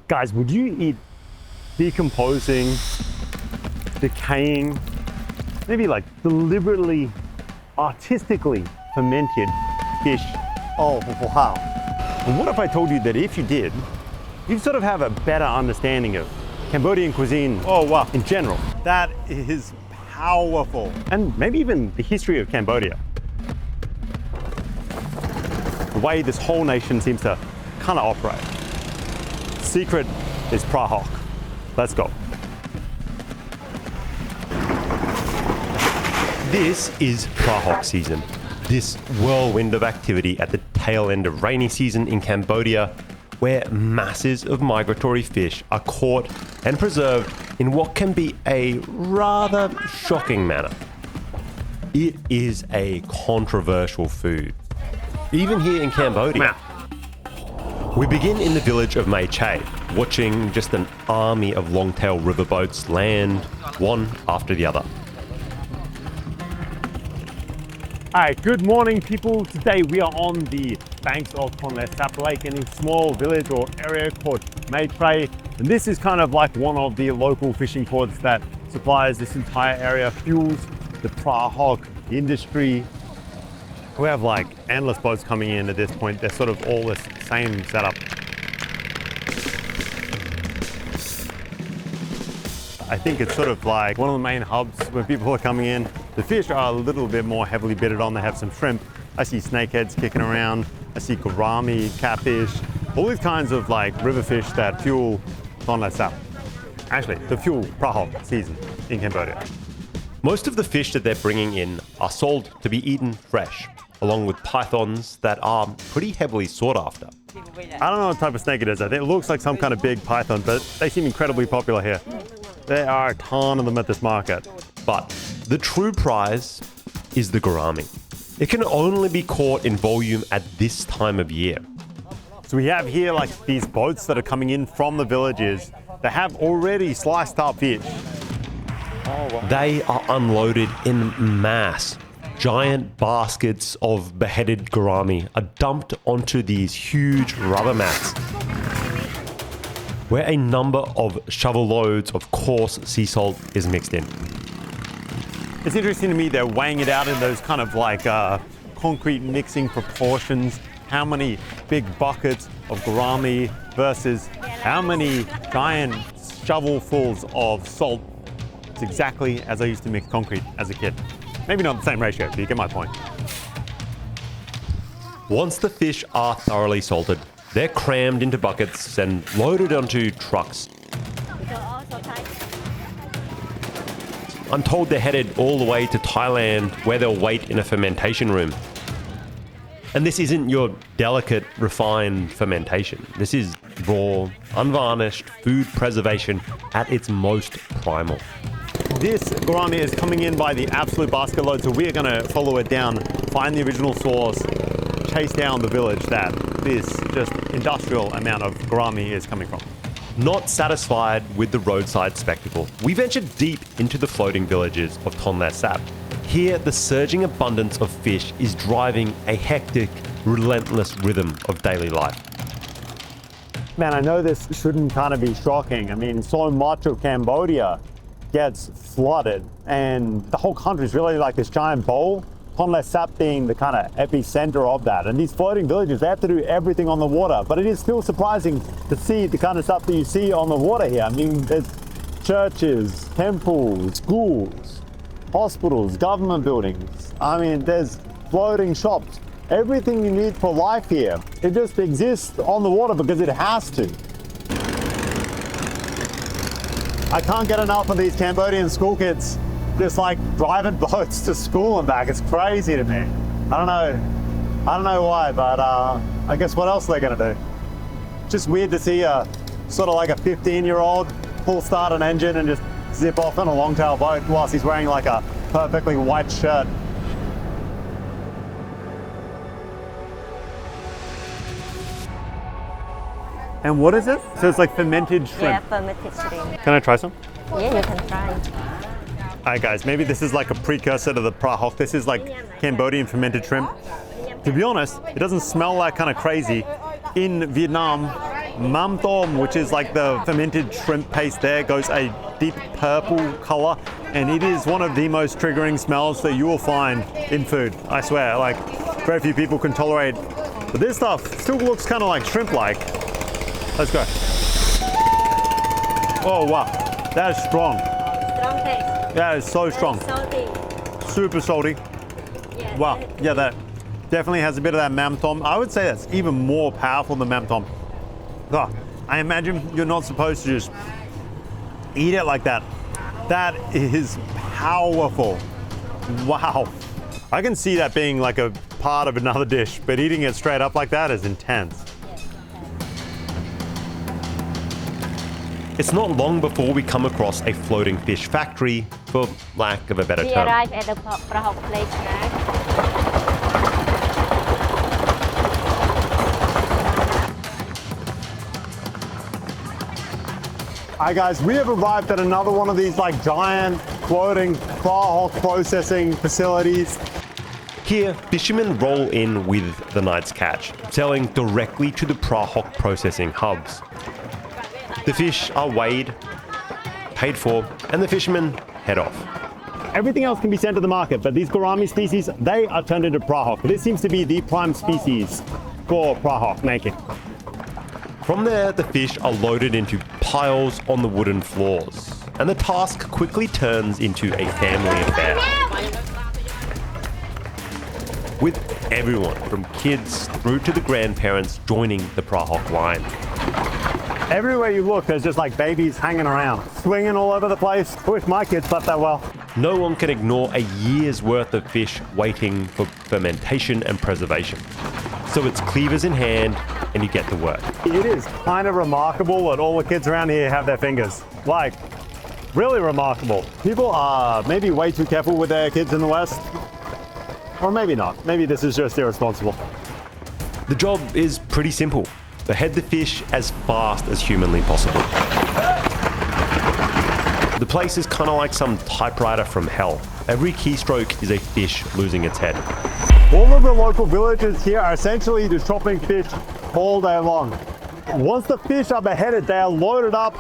Guys, would you eat decomposing, decaying, maybe like deliberately, artistically fermented fish? Oh, wow. And what if I told you that if you did, you'd sort of have a better understanding of Cambodian cuisine in general. That is powerful. And maybe even the history of Cambodia. The way this whole nation seems to kind of operate. Secret is Prahok. Let's go. This is Prahok season. This whirlwind of activity at the tail end of rainy season in Cambodia, where masses of migratory fish are caught and preserved in what can be a rather shocking manner. It is a controversial food, even here in Cambodia. We begin in the village of Mae Chai, watching just an army of long-tail riverboats land one after the other. Hi, good morning people. Today we are on the banks of Tonle Sap Lake in a small village or area called Mae Chai. And this is kind of like one of the local fishing ports that supplies this entire area, fuels the Prahok industry. We have like endless boats coming in at this point. They're sort of all the same setup. I think it's sort of like one of the main hubs when people are coming in. The fish are a little bit more heavily bitted on. They have some shrimp. I see snakeheads kicking around. I see gourami, catfish, all these kinds of like river fish that fuel Tonle Sap. Actually, the fuel Prahok season in Cambodia. Most of the fish that they're bringing in are sold to be eaten fresh, along with pythons that are pretty heavily sought after. I don't know what type of snake it is. I think it looks like some kind of big python, but they seem incredibly popular here. There are a ton of them at this market. But the true prize is the gourami. It can only be caught in volume at this time of year. So we have here like these boats that are coming in from the villages that have already sliced up fish. Oh, wow. They are unloaded in mass. Giant baskets of beheaded gourami are dumped onto these huge rubber mats, where a number of shovel loads of coarse sea salt is mixed in. It's interesting to me they're weighing it out in those kind of like concrete mixing proportions. How many big buckets of gourami versus how many giant shovelfuls of salt. It's exactly as I used to mix concrete as a kid. Maybe not the same ratio, but you get my point. Once the fish are thoroughly salted, they're crammed into buckets and loaded onto trucks. I'm told they're headed all the way to Thailand, where they'll wait in a fermentation room. And this isn't your delicate, refined fermentation. This is raw, unvarnished food preservation at its most primal. This gourami is coming in by the absolute basket load, so we're going to follow it down, find the original source, chase down the village that this just industrial amount of gourami is coming from. Not satisfied with the roadside spectacle, we ventured deep into the floating villages of Tonle Sap. Here, the surging abundance of fish is driving a hectic, relentless rhythm of daily life. Man, I know this shouldn't kind of be shocking. I mean, so much of Cambodia gets flooded, and the whole country is really like this giant bowl. Tonle Sap being the kind of epicenter of that. And these floating villages, they have to do everything on the water. But it is still surprising to see the kind of stuff that you see on the water here. I mean, there's churches, temples, schools, hospitals, government buildings. I mean, there's floating shops. Everything you need for life here, it just exists on the water because it has to. I can't get enough of these Cambodian school kids just like driving boats to school and back. It's crazy to me. I don't know why, but I guess what else are they gonna do? Just weird to see a sort of like a 15-year-old full start an engine and just zip off on a longtail boat whilst he's wearing like a perfectly white shirt. And what is it? So it's like fermented shrimp. Yeah, fermented shrimp. Can I try some? Yeah, you can try. Alright guys, maybe this is like a precursor to the Prahok. This is like Cambodian fermented shrimp. To be honest, it doesn't smell that kind of crazy. In Vietnam, Mam tom, which is like the fermented shrimp paste there, goes a deep purple color, and it is one of the most triggering smells that you will find in food. I swear, like very few people can tolerate. But this stuff still looks kind of like shrimp-like. Let's go. Oh wow, that is strong. Strong taste. That is so strong. Salty. Super salty. Yeah. Wow, yeah, that definitely has a bit of that mam tom. I would say that's even more powerful than mam tom. Oh, I imagine you're not supposed to just eat it like that. That is powerful. Wow. I can see that being like a part of another dish, but eating it straight up like that is intense. It's not long before we come across a floating fish factory, for lack of a better We term. arrived at the Prahok place now. Hi guys, we have arrived at another one of these like giant floating Prahok processing facilities. Here, fishermen roll in with the night's catch, selling directly to the Prahok processing hubs. The fish are weighed, paid for, and the fishermen head off. Everything else can be sent to the market, but these gourami species, they are turned into Prahok. This seems to be the prime species for Prahok making. From there, the fish are loaded into piles on the wooden floors, and the task quickly turns into a family affair. With everyone from kids through to the grandparents joining the Prahok line. Everywhere you look, there's just like babies hanging around, swinging all over the place. I wish my kids slept that well. No one can ignore a year's worth of fish waiting for fermentation and preservation. So it's cleavers in hand and you get to work. It is kind of remarkable that all the kids around here have their fingers. Like, really remarkable. People are maybe way too careful with their kids in the West. Or maybe not. Maybe this is just irresponsible. The job is pretty simple. Behead the fish as fast as humanly possible. The place is kind of like some typewriter from hell. Every keystroke is a fish losing its head. All of the local villagers here are essentially just chopping fish all day long. Once the fish are beheaded, they are loaded up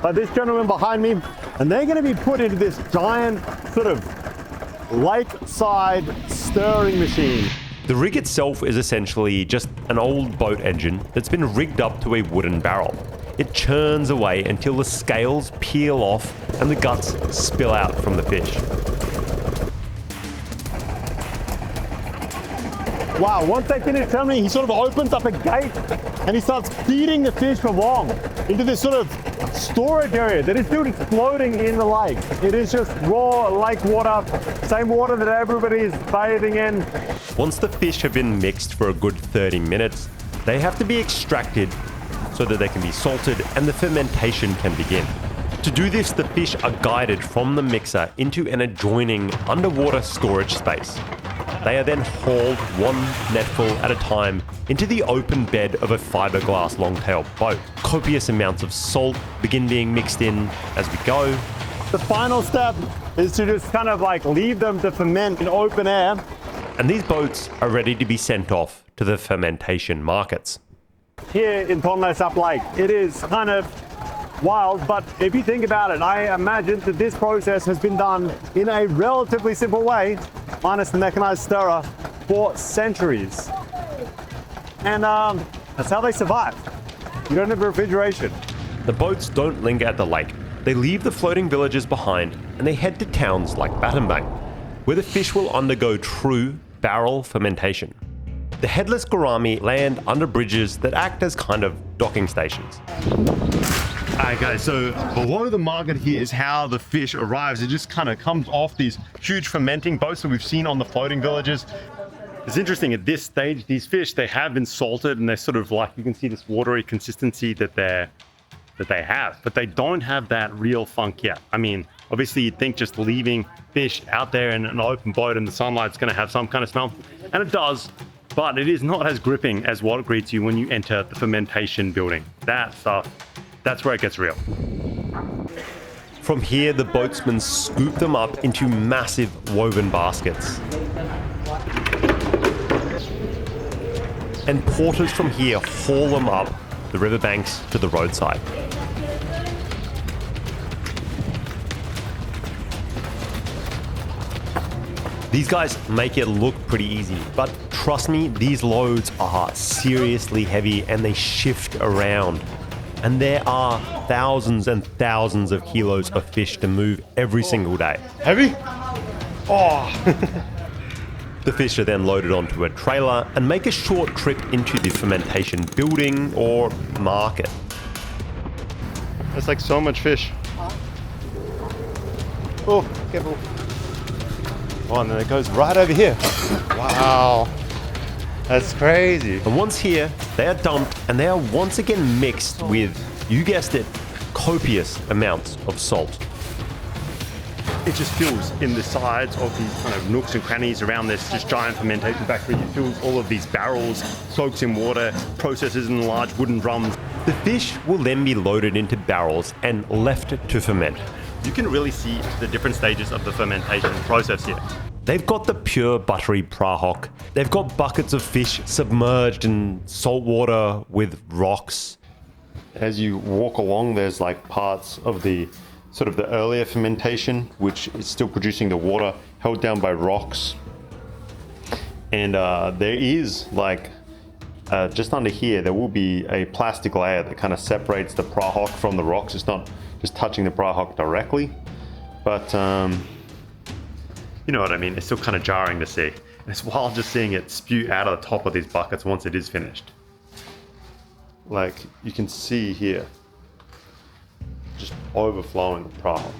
by this gentleman behind me, and they're going to be put into this giant sort of lakeside stirring machine. The rig itself is essentially just an old boat engine that's been rigged up to a wooden barrel. It churns away until the scales peel off and the guts spill out from the fish. Wow, once they finish turning, he sort of opens up a gate and he starts feeding the fish along into this sort of storage area that is still floating in the lake. It is just raw lake water, same water that everybody is bathing in. Once the fish have been mixed for a good 30 minutes, they have to be extracted so that they can be salted and the fermentation can begin. To do this, the fish are guided from the mixer into an adjoining underwater storage space. They are then hauled one netful at a time into the open bed of a fiberglass longtail boat. Copious amounts of salt begin being mixed in as we go. The final step is to just kind of like leave them to ferment in open air. And these boats are ready to be sent off to the fermentation markets. Here in Tonle Sap Lake, it is kind of wild, but if you think about it, I imagine that this process has been done in a relatively simple way, minus the mechanized stirrer, for centuries. And that's how they survive. You don't have refrigeration. The boats don't linger at the lake. They leave the floating villages behind and they head to towns like Battambang, where the fish will undergo true barrel fermentation. The headless gourami land under bridges that act as kind of docking stations. Alright guys, so below the market here is how the fish arrives. It just kind of comes off these huge fermenting boats that we've seen on the floating villages. It's interesting, at this stage, these fish, they have been salted and they're sort of like, you can see this watery consistency that they have, but they don't have that real funk yet. I mean, obviously you'd think just leaving fish out there in an open boat in the sunlight is going to have some kind of smell, and it does, but it is not as gripping as what greets you when you enter the fermentation building. That stuff, that's where it gets real. From here, the boatsmen scoop them up into massive woven baskets. And porters from here haul them up the riverbanks to the roadside. These guys make it look pretty easy, but trust me, these loads are seriously heavy and they shift around. And there are thousands and thousands of kilos of fish to move every single day. Heavy? Oh. The fish are then loaded onto a trailer and make a short trip into the fermentation building or market. That's like so much fish. Oh, careful. Oh, and then it goes right over here. Wow. That's crazy. And once here, they are dumped and they are once again mixed with, you guessed it, copious amounts of salt. It just fills in the sides of these kind of nooks and crannies around this just giant fermentation factory. It fills all of these barrels, soaks in water, processes in large wooden drums. The fish will then be loaded into barrels and left to ferment. You can really see the different stages of the fermentation process here. They've got the pure buttery Prahok. They've got buckets of fish submerged in salt water with rocks. As you walk along, there's like parts of the sort of the earlier fermentation, which is still producing the water held down by rocks. And there is like, just under here, there will be a plastic layer that kind of separates the Prahok from the rocks. It's not just touching the Prahok directly, but you know what I mean? It's still kind of jarring to see. And it's wild just seeing it spew out of the top of these buckets once it is finished. Like you can see here, just overflowing with Prahok.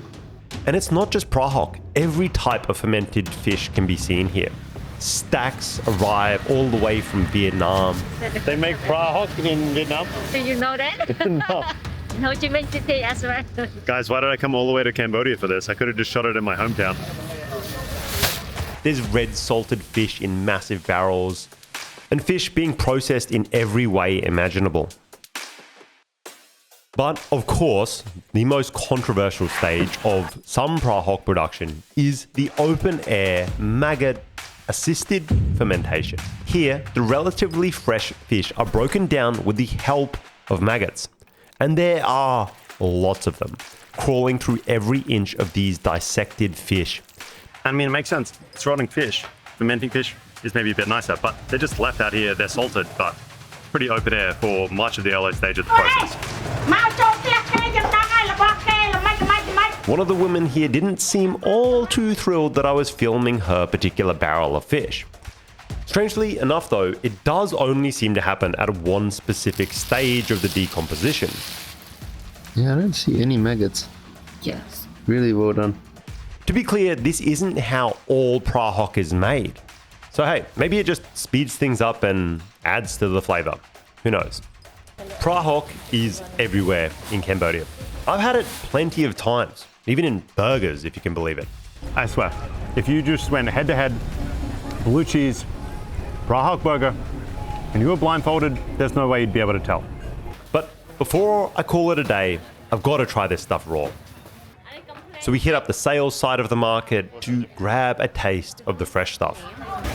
And it's not just Prahok. Every type of fermented fish can be seen here. Stacks arrive all the way from Vietnam. They make Prahok in Vietnam? Do you know that? No. Ho Chi Minh City as well. Guys, why did I come all the way to Cambodia for this? I could have just shot it in my hometown. There's red salted fish in massive barrels, and fish being processed in every way imaginable. But of course, the most controversial stage of some Prahok production is the open air maggot-assisted fermentation. Here, the relatively fresh fish are broken down with the help of maggots. And there are lots of them, crawling through every inch of these dissected fish. I mean, it makes sense. It's rotting fish. Fermenting fish is maybe a bit nicer, but they're just left out here. They're salted, but pretty open air for much of the early stage of the process. One of the women here didn't seem all too thrilled that I was filming her particular barrel of fish. Strangely enough though, it does only seem to happen at one specific stage of the decomposition. Yeah, I don't see any maggots. Yes. Really well done. To be clear, this isn't how all Prahok is made. So hey, maybe it just speeds things up and adds to the flavor. Who knows? Prahok is everywhere in Cambodia. I've had it plenty of times, even in burgers, if you can believe it. I swear, if you just went head to head, blue cheese, Prahok burger, and you were blindfolded, there's no way you'd be able to tell. But before I call it a day, I've got to try this stuff raw. So we hit up the sales side of the market to grab a taste of the fresh stuff.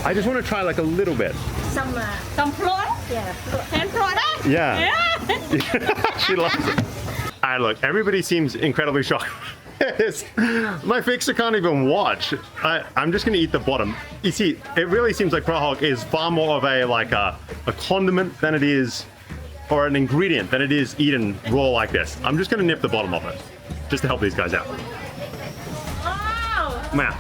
I just want to try like a little bit. Some flour? Yeah. Hand product? Yeah. She loves it. All right, look, everybody seems incredibly shocked. My fixer can't even watch. I'm just gonna eat the bottom. You see, it really seems like Prahok is far more of a condiment than it is, or an ingredient than it is eaten raw like this. I'm just gonna nip the bottom of it, just to help these guys out. Wow. Man,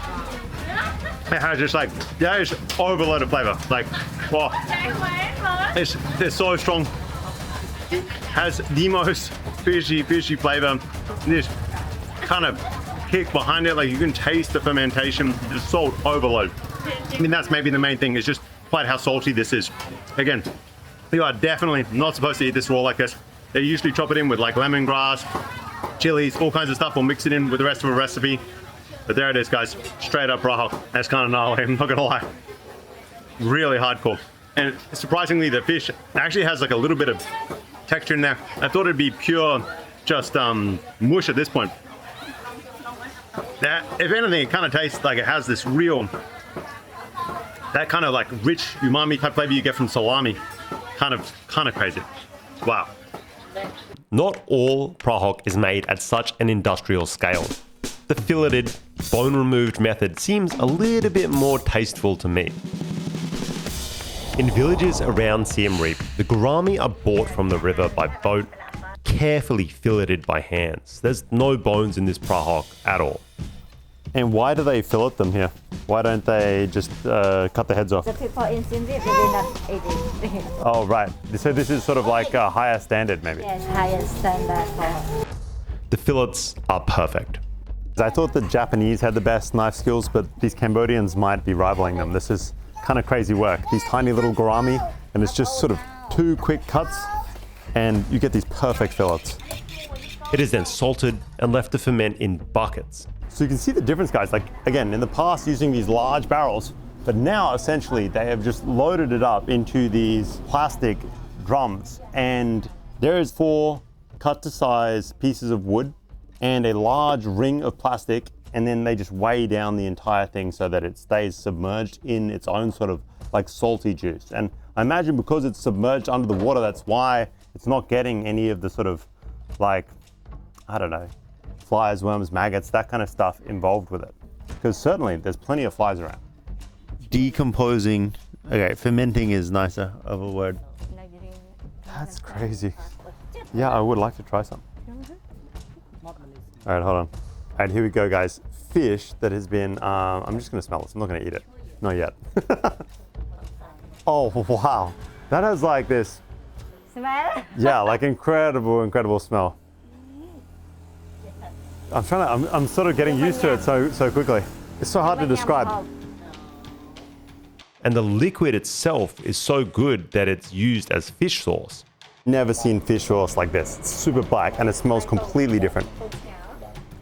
it has just like, yeah, it's overloaded flavor. Like, wow, it's so strong. Has the most fishy flavor. This kind of kick behind it, like you can taste the fermentation, the salt overload. I mean, that's maybe the main thing, is just quite how salty this is. Again, you are definitely not supposed to eat this raw like this. They usually chop it in with like lemongrass, chilies, all kinds of stuff, or mix it in with the rest of a recipe. But there it is, guys, straight up Prahok. That's kind of gnarly, I'm not gonna lie. Really hardcore. And surprisingly, the fish actually has like a little bit of texture in there. I thought it'd be pure, just mush at this point. That, if anything, it kind of tastes like it has this real, that kind of like rich umami type flavor you get from salami. Kind of crazy. Wow. Not all Prahok is made at such an industrial scale. The filleted, bone-removed method seems a little bit more tasteful to me. In villages around Siem Reap, the gourami are bought from the river by boat, carefully filleted by hands. There's no bones in this Prahok at all. And why do they fillet them here? Why don't they just cut the heads off? The people in Siem Reap, they do not eat it. Oh, right. So this is sort of like a higher standard, maybe. Yes, highest standard for. The fillets are perfect. I thought the Japanese had the best knife skills, but these Cambodians might be rivaling them. This is kind of crazy work. These tiny little gourami, and it's just sort of 2 quick cuts, and you get these perfect fillets. It is then salted and left to ferment in buckets. So you can see the difference, guys. Like, again, in the past using these large barrels, but now essentially they have just loaded it up into these plastic drums, and there is 4 cut to size pieces of wood and a large ring of plastic, and then they just weigh down the entire thing so that it stays submerged in its own sort of like salty juice. And I imagine because it's submerged under the water, that's why it's not getting any of the sort of like, I don't know, flies, worms, maggots, that kind of stuff involved with it. Because certainly there's plenty of flies around. Decomposing, okay, fermenting is nicer of a word. That's crazy. Yeah, I would like to try some. All right, hold on. All right, here we go, guys. Fish that has been, I'm just gonna smell this. I'm not gonna eat it. Not yet. Oh, wow. That has like this, Smell? yeah, like incredible smell. I'm sort of getting used to it so quickly. It's so hard to describe. And the liquid itself is so good that it's used as fish sauce. Never seen fish sauce like this. It's super black and it smells completely different.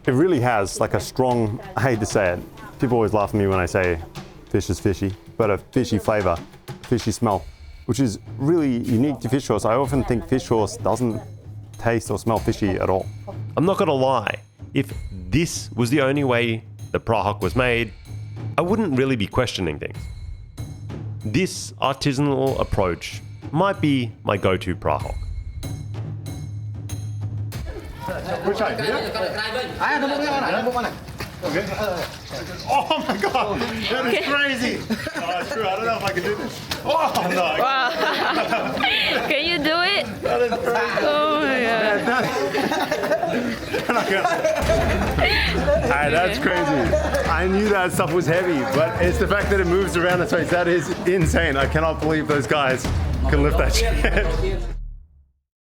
It really has like a strong, I hate to say it, people always laugh at me when I say fish is fishy, but a fishy flavor, fishy smell, which is really unique to fish sauce. I often think fish sauce doesn't taste or smell fishy at all. I'm not gonna lie, if this was the only way the Prahok was made, I wouldn't really be questioning things. This artisanal approach might be my go-to Prahok. Which idea? Okay. Oh my god, that is crazy. Oh, it's true. I don't know if I can do this. Oh no. Wow. Can you do it? That is crazy. Oh my god. Alright, that's crazy. I knew that stuff was heavy, but it's the fact that it moves around its face. That is insane. I cannot believe those guys can lift that shit.